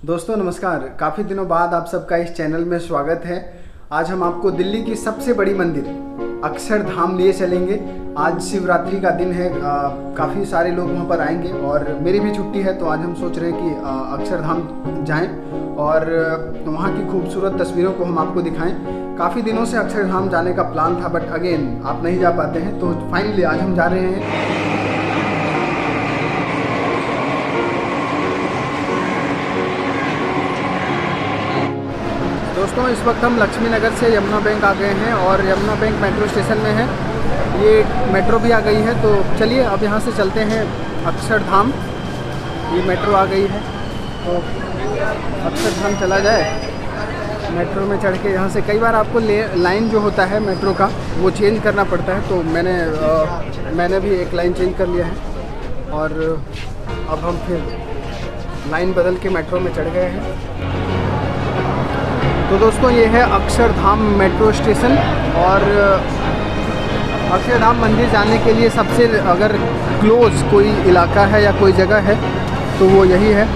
दोस्तों नमस्कार। काफ़ी दिनों बाद आप सबका इस चैनल में स्वागत है। आज हम आपको दिल्ली की सबसे बड़ी मंदिर अक्षरधाम लिए चलेंगे। आज शिवरात्रि का दिन है, काफ़ी सारे लोग वहाँ पर आएंगे और मेरी भी छुट्टी है, तो आज हम सोच रहे हैं कि अक्षरधाम जाएं और वहाँ की खूबसूरत तस्वीरों को हम आपको दिखाएं। काफ़ी दिनों से अक्षरधाम जाने का प्लान था, बट अगेन आप नहीं जा पाते हैं, तो फाइनली आज हम जा रहे हैं। दोस्तों इस वक्त हम लक्ष्मी नगर से यमुना बैंक आ गए हैं और यमुना बैंक मेट्रो स्टेशन में है। ये मेट्रो भी आ गई है, तो चलिए अब यहाँ से चलते हैं अक्षरधाम। ये मेट्रो आ गई है, तो अक्षरधाम चला जाए। मेट्रो में चढ़ के यहाँ से कई बार आपको लाइन जो होता है मेट्रो का वो चेंज करना पड़ता है, तो मैंने भी एक लाइन चेंज कर लिया है और अब हम फिर लाइन बदल के मेट्रो में चढ़ गए हैं। तो दोस्तों ये है अक्षरधाम मेट्रो स्टेशन और अक्षरधाम मंदिर जाने के लिए सबसे अगर क्लोज कोई इलाका है या कोई जगह है तो वो यही है।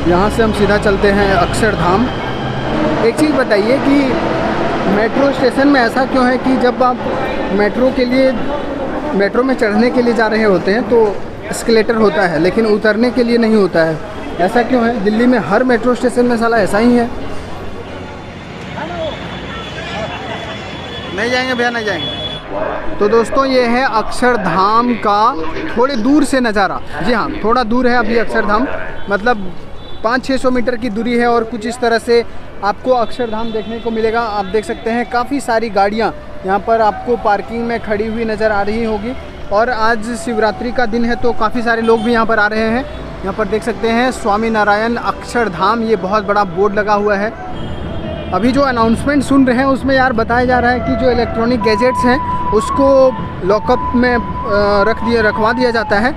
यहाँ से हम सीधा चलते हैं अक्षरधाम। एक चीज़ बताइए कि मेट्रो स्टेशन में ऐसा क्यों है कि जब आप मेट्रो में चढ़ने के लिए जा रहे होते हैं तो एस्केलेटर होता है, लेकिन उतरने के लिए नहीं होता है। ऐसा क्यों है? दिल्ली में हर मेट्रो स्टेशन में साला ऐसा ही है। नहीं जाएंगे भैया, नहीं जाएंगे। तो दोस्तों ये है अक्षरधाम का थोड़े दूर से नज़ारा। जी हाँ, थोड़ा दूर है अभी अक्षरधाम, मतलब 500-600 मीटर की दूरी है और कुछ इस तरह से आपको अक्षरधाम देखने को मिलेगा। आप देख सकते हैं काफ़ी सारी गाड़ियाँ यहाँ पर आपको पार्किंग में खड़ी हुई नज़र आ रही होगी और आज शिवरात्रि का दिन है, तो काफ़ी सारे लोग भी यहाँ पर आ रहे हैं। यहाँ पर देख सकते हैं स्वामी नारायण अक्षरधाम, ये बहुत बड़ा बोर्ड लगा हुआ है। अभी जो अनाउंसमेंट सुन रहे हैं उसमें यार बताया जा रहा है कि जो इलेक्ट्रॉनिक गैजेट्स हैं उसको लॉकअप में रखवा दिया जाता है।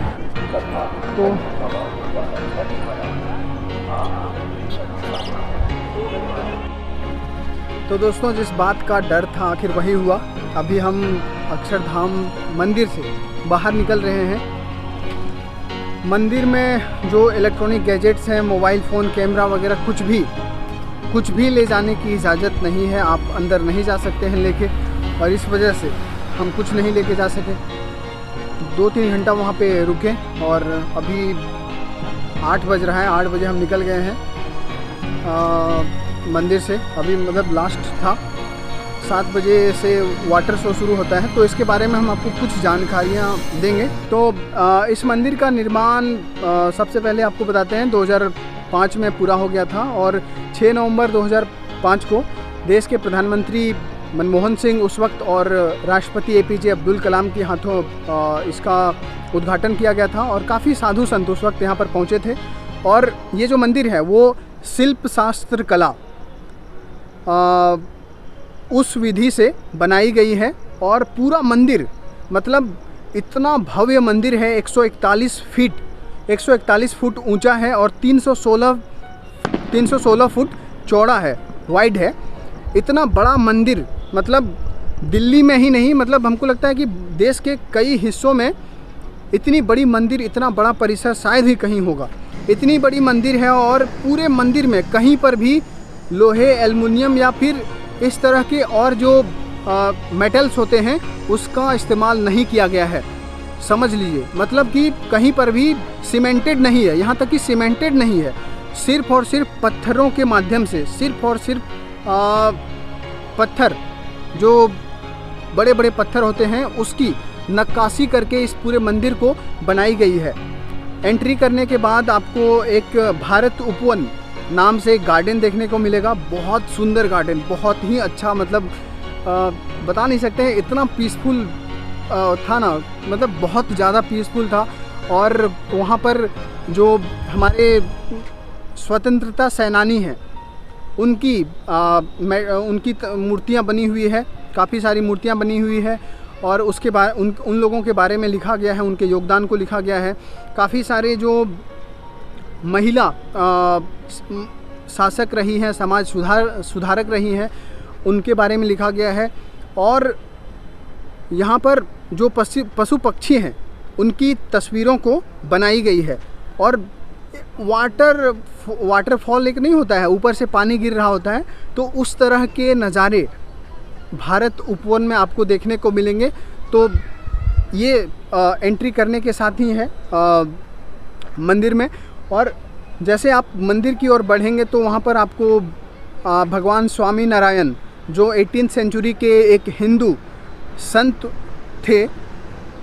तो दोस्तों जिस बात का डर था आखिर वही हुआ। अभी हम अक्षरधाम मंदिर से बाहर निकल रहे हैं। मंदिर में जो इलेक्ट्रॉनिक गैजेट्स हैं, मोबाइल फ़ोन, कैमरा वगैरह कुछ भी ले जाने की इजाज़त नहीं है। आप अंदर नहीं जा सकते हैं लेके, और इस वजह से हम कुछ नहीं लेके जा सके। 2-3 घंटा वहाँ पे रुके और अभी 8 बज रहा है। 8 बजे हम निकल गए हैं मंदिर से। अभी मतलब लास्ट था। 7 बजे से वाटर शो शुरू होता है, तो इसके बारे में हम आपको कुछ जानकारियाँ देंगे। तो इस मंदिर का निर्माण सबसे पहले आपको बताते हैं 2005 में पूरा हो गया था और 6 नवंबर 2005 को देश के प्रधानमंत्री मनमोहन सिंह उस वक्त और राष्ट्रपति APJ अब्दुल कलाम के हाथों इसका उद्घाटन किया गया था और काफ़ी साधु संत उस वक्त यहाँ पर पहुँचे थे। और ये जो मंदिर है वो शिल्प शास्त्र कला उस विधि से बनाई गई है और पूरा मंदिर मतलब इतना भव्य मंदिर है। 141 फुट ऊंचा है और 316 फुट चौड़ा है, वाइड है। इतना बड़ा मंदिर मतलब दिल्ली में ही नहीं, मतलब हमको लगता है कि देश के कई हिस्सों में इतनी बड़ी मंदिर, इतना बड़ा परिसर शायद ही कहीं होगा। इतनी बड़ी मंदिर है और पूरे मंदिर में कहीं पर भी लोहे, एल्युमिनियम या फिर इस तरह के और जो मेटल्स होते हैं उसका इस्तेमाल नहीं किया गया है। समझ लीजिए, मतलब कि कहीं पर भी सीमेंटेड नहीं है, यहाँ तक कि सीमेंटेड नहीं है। सिर्फ और सिर्फ पत्थरों के माध्यम से, सिर्फ और सिर्फ पत्थर, जो बड़े बड़े पत्थर होते हैं उसकी नक्काशी करके इस पूरे मंदिर को बनाई गई है। एंट्री करने के बाद आपको एक भारत उपवन नाम से एक गार्डन देखने को मिलेगा। बहुत सुंदर गार्डन, बहुत ही अच्छा, मतलब बता नहीं सकते हैं, इतना पीसफुल था ना, मतलब बहुत ज़्यादा पीसफुल था। और वहाँ पर जो हमारे स्वतंत्रता सेनानी हैं उनकी मूर्तियाँ बनी हुई है, काफ़ी सारी मूर्तियाँ बनी हुई है और उसके बाद उन लोगों के बारे में लिखा गया है, उनके योगदान को लिखा गया है। काफ़ी सारे जो महिला शासक रही हैं, समाज सुधारक रही हैं, उनके बारे में लिखा गया है। और यहाँ पर जो पशु पक्षी हैं उनकी तस्वीरों को बनाई गई है। और वाटरफॉल एक नहीं होता है, ऊपर से पानी गिर रहा होता है, तो उस तरह के नज़ारे भारत उपवन में आपको देखने को मिलेंगे। तो ये एंट्री करने के साथ ही है मंदिर में। और जैसे आप मंदिर की ओर बढ़ेंगे तो वहाँ पर आपको भगवान स्वामी नारायण, जो 18th सेंचुरी के एक हिंदू संत थे,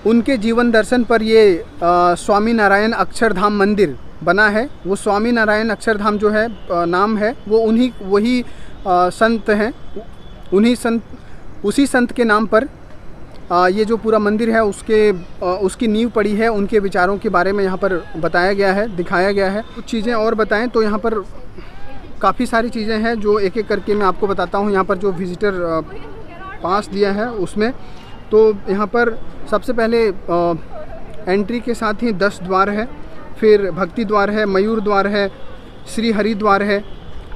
उनके जीवन दर्शन पर ये स्वामी नारायण अक्षरधाम मंदिर बना है। वो स्वामी नारायण अक्षरधाम जो है नाम है, वो वही संत हैं, उसी संत के नाम पर ये जो पूरा मंदिर है उसकी नींव पड़ी है। उनके विचारों के बारे में यहाँ पर बताया गया है, दिखाया गया है। कुछ चीज़ें और बताएं तो यहाँ पर काफ़ी सारी चीज़ें हैं जो एक एक करके मैं आपको बताता हूँ। यहाँ पर जो विजिटर पास दिया है उसमें, तो यहाँ पर सबसे पहले एंट्री के साथ ही 10 द्वार है, फिर भक्ति द्वार है, मयूर द्वार है, श्री हरि द्वार है,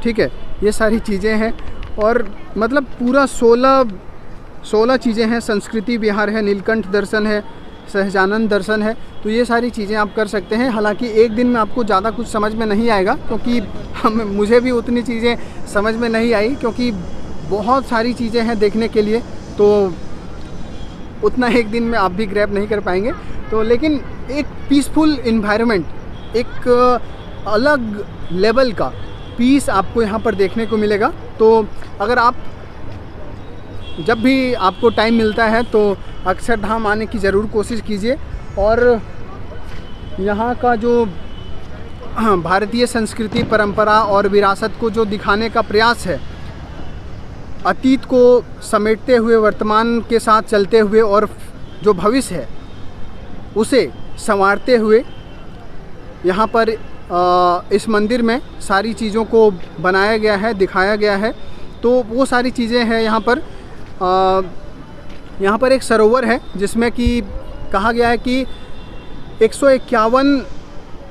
ठीक है, ये सारी चीज़ें हैं। और मतलब पूरा 16 चीज़ें हैं। संस्कृति विहार है, नीलकंठ दर्शन है, सहजानंद दर्शन है। तो ये सारी चीज़ें आप कर सकते हैं। हालांकि एक दिन में आपको ज़्यादा कुछ समझ में नहीं आएगा, क्योंकि मुझे भी उतनी चीज़ें समझ में नहीं आई, क्योंकि बहुत सारी चीज़ें हैं देखने के लिए, तो उतना एक दिन में आप भी ग्रैब नहीं कर पाएंगे। तो लेकिन एक पीसफुल इन्वायरमेंट, एक अलग लेवल का पीस आपको यहाँ पर देखने को मिलेगा। तो अगर आप जब भी आपको टाइम मिलता है तो अक्षरधाम आने की ज़रूर कोशिश कीजिए। और यहाँ का जो भारतीय संस्कृति, परंपरा और विरासत को जो दिखाने का प्रयास है, अतीत को समेटते हुए वर्तमान के साथ चलते हुए और जो भविष्य है उसे संवारते हुए, यहाँ पर इस मंदिर में सारी चीज़ों को बनाया गया है, दिखाया गया है। तो वो सारी चीज़ें हैं यहाँ पर। यहाँ पर एक सरोवर है जिसमें कि कहा गया है कि 151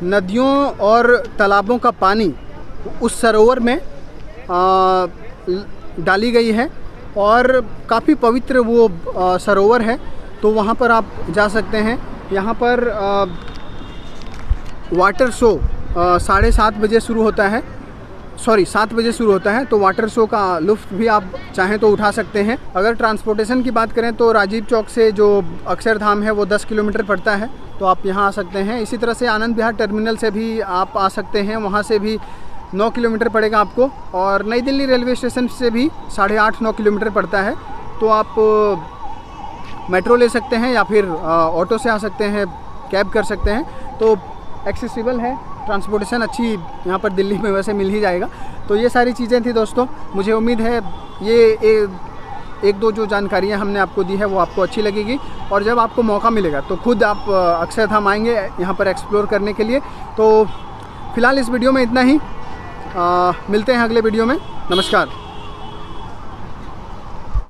नदियों और तालाबों का पानी उस सरोवर में डाली गई है, और काफ़ी पवित्र वो सरोवर है। तो वहाँ पर आप जा सकते हैं। यहाँ पर वाटर शो 7:30 बजे शुरू होता है, 7 बजे शुरू होता है। तो वाटर शो का लुत्फ़ भी आप चाहें तो उठा सकते हैं। अगर ट्रांसपोर्टेशन की बात करें तो राजीव चौक से जो अक्षरधाम है वो 10 किलोमीटर पड़ता है, तो आप यहाँ आ सकते हैं। इसी तरह से आनंद विहार टर्मिनल से भी आप आ सकते हैं, वहाँ से भी 9 किलोमीटर पड़ेगा आपको। और नई दिल्ली रेलवे स्टेशन से भी 8.5-9 किलोमीटर पड़ता है। तो आप मेट्रो ले सकते हैं या फिर ऑटो से आ सकते हैं, कैब कर सकते हैं। तो एक्सेसिबल है, ट्रांसपोर्टेशन अच्छी यहाँ पर दिल्ली में वैसे मिल ही जाएगा। तो ये सारी चीज़ें थी दोस्तों। मुझे उम्मीद है ये एक दो जो जानकारियाँ हमने आपको दी है वो आपको अच्छी लगेगी। और जब आपको मौका मिलेगा तो खुद आप अक्षरधाम आएंगे यहाँ पर एक्सप्लोर करने के लिए। तो फिलहाल इस वीडियो में इतना ही, मिलते हैं अगले वीडियो में। नमस्कार।